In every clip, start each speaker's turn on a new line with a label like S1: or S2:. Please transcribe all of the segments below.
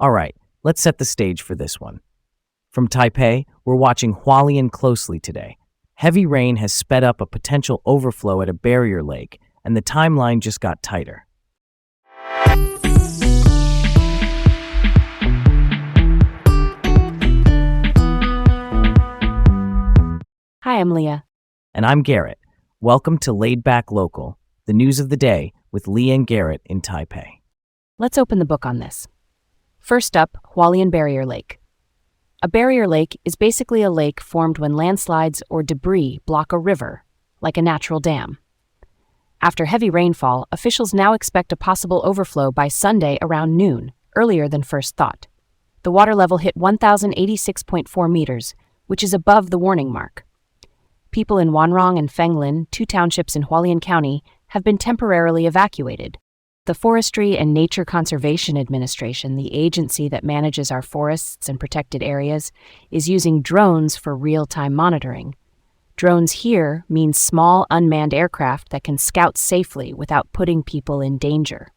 S1: All right, let's set the stage for this one. From Taipei, we're watching Hualien closely today. Heavy rain has sped up a potential overflow at a barrier lake, and the timeline just got tighter.
S2: Hi, I'm Leah.
S1: And I'm Garrett. Welcome to Laid Back Local, the news of the day with Leah and Garrett in Taipei.
S2: Let's open the book on this. First up, Hualien Barrier Lake. A barrier lake is basically a lake formed when landslides or debris block a river, like a natural dam. After heavy rainfall, officials now expect a possible overflow by Sunday around noon, earlier than first thought. The water level hit 1,086.4 meters, which is above the warning mark. People in Wanrong and Fenglin, two townships in Hualien County, have been temporarily evacuated. The Forestry and Nature Conservation Administration, the agency that manages our forests and protected areas, is using drones for real-time monitoring. Drones here mean small unmanned aircraft that can scout safely without putting people in danger.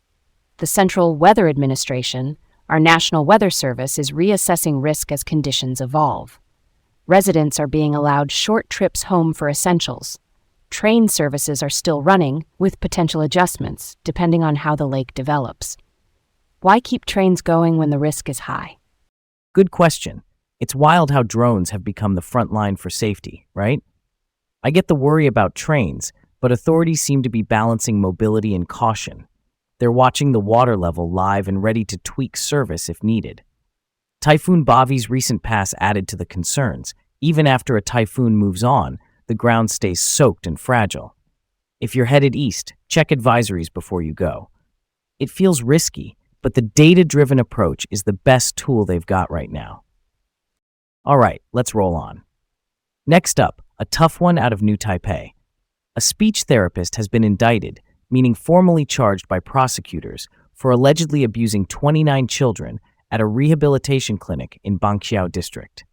S2: The Central Weather Administration, our national weather service, is reassessing risk as conditions evolve. Residents are being allowed short trips home for essentials. Train services are still running, with potential adjustments, depending on how the lake develops. Why keep trains going when the risk is high?
S1: Good question. It's wild how drones have become the front line for safety, right? I get the worry about trains, but authorities seem to be balancing mobility and caution. They're watching the water level live and ready to tweak service if needed. Typhoon Bavi's recent pass added to the concerns. Even after a typhoon moves on, the ground stays soaked and fragile. If you're headed east, check advisories before you go. It feels risky, but the data-driven approach is the best tool they've got right now. All right, let's roll on. Next up, a tough one out of New Taipei. A speech therapist has been indicted, meaning formally charged by prosecutors, for allegedly abusing 29 children at a rehabilitation clinic in Bangqiao District.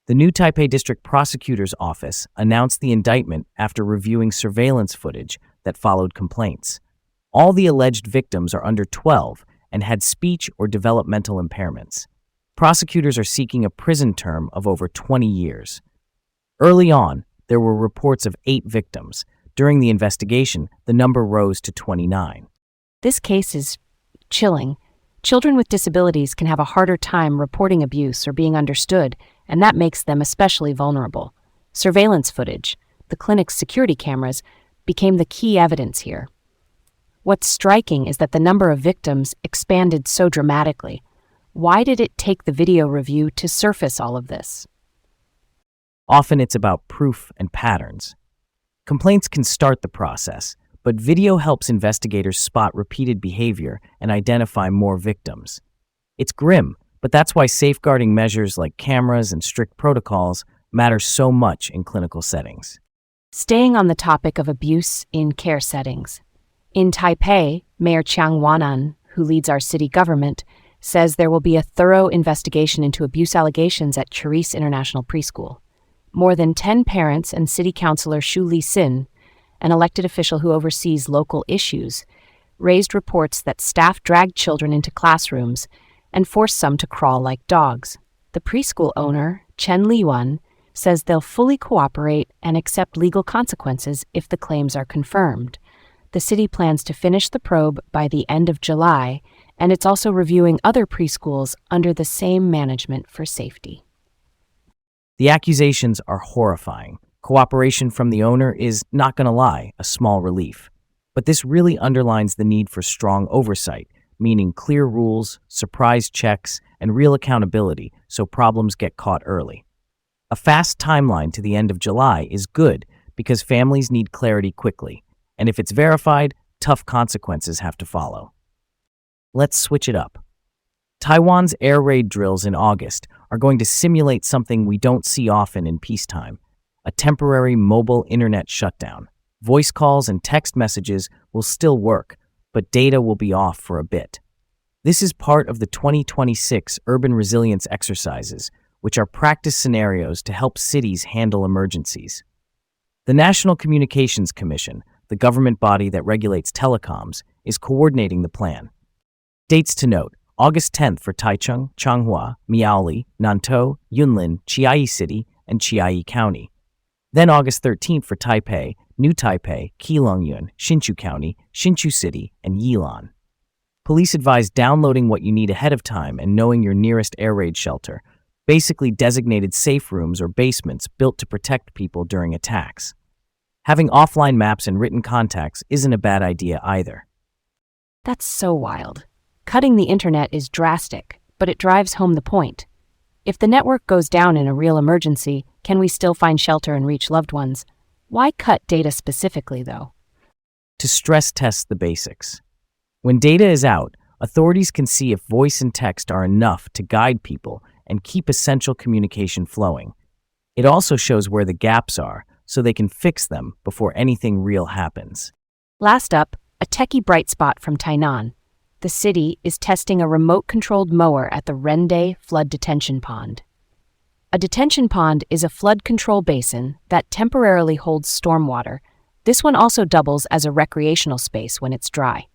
S1: The New Taipei District Prosecutor's Office announced the indictment after reviewing surveillance footage that followed complaints. All the alleged victims are under 12 and had speech or developmental impairments. Prosecutors are seeking a prison term of over 20 years. Early on, there were reports of 8 victims. During the investigation, the number rose to 29.
S2: This case is chilling. Children with disabilities can have a harder time reporting abuse or being understood, and that makes them especially vulnerable. Surveillance footage, the clinic's security cameras, became the key evidence here. What's striking is that the number of victims expanded so dramatically. Why did it take the video review to surface all of this?
S1: Often it's about proof and patterns. Complaints can start the process, but video helps investigators spot repeated behavior and identify more victims. It's grim, but that's why safeguarding measures like cameras and strict protocols matter so much in clinical settings.
S2: Staying on the topic of abuse in care settings, in Taipei, Mayor Chiang Wanan, who leads our city government, says there will be a thorough investigation into abuse allegations at Charisse International Preschool. More than 10 parents and City Councilor Shu Li-sin, an elected official who oversees local issues, raised reports that staff dragged children into classrooms and forced some to crawl like dogs. The preschool owner, Chen Liwan, says they'll fully cooperate and accept legal consequences if the claims are confirmed. The city plans to finish the probe by the end of July, and it's also reviewing other preschools under the same management for safety.
S1: The accusations are horrifying. Cooperation from the owner is, not gonna lie, a small relief. But this really underlines the need for strong oversight, meaning clear rules, surprise checks, and real accountability so problems get caught early. A fast timeline to the end of July is good because families need clarity quickly, and if it's verified, tough consequences have to follow. Let's switch it up. Taiwan's air raid drills in August are going to simulate something we don't see often in peacetime: a temporary mobile internet shutdown. Voice calls and text messages will still work, but data will be off for a bit. This is part of the 2026 Urban Resilience Exercises, which are practice scenarios to help cities handle emergencies. The National Communications Commission, the government body that regulates telecoms, is coordinating the plan. Dates to note: August 10th for Taichung, Changhua, Miaoli, Nantou, Yunlin, Chiayi City, and Chiayi County. Then August 13th for Taipei, New Taipei, Keelungyun, Hsinchu County, Hsinchu City, and Yilan. Police advise downloading what you need ahead of time and knowing your nearest air raid shelter, basically designated safe rooms or basements built to protect people during attacks. Having offline maps and written contacts isn't a bad idea either.
S2: That's so wild. Cutting the internet is drastic, but it drives home the point. If the network goes down in a real emergency, can we still find shelter and reach loved ones? Why cut data specifically, though?
S1: To stress test the basics. When data is out, authorities can see if voice and text are enough to guide people and keep essential communication flowing. It also shows where the gaps are, so they can fix them before anything real happens.
S2: Last up, a techie bright spot from Tainan. The city is testing a remote-controlled mower at the Rende Flood Detention Pond. A detention pond is a flood control basin that temporarily holds stormwater. This one also doubles as a recreational space when it's dry.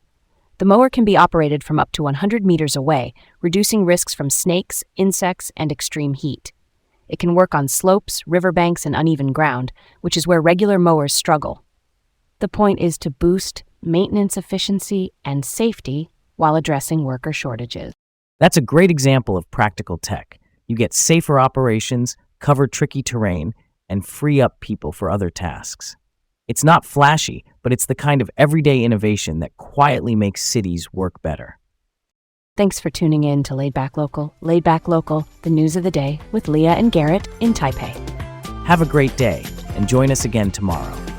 S2: The mower can be operated from up to 100 meters away, reducing risks from snakes, insects, and extreme heat. It can work on slopes, riverbanks, and uneven ground, which is where regular mowers struggle. The point is to boost maintenance efficiency and safety while addressing worker shortages.
S1: That's a great example of practical tech. You get safer operations, cover tricky terrain, and free up people for other tasks. It's not flashy, but it's the kind of everyday innovation that quietly makes cities work better.
S2: Thanks for tuning in to Laid Back Local, the news of the day with Leah and Garrett in Taipei.
S1: Have a great day, and join us again tomorrow.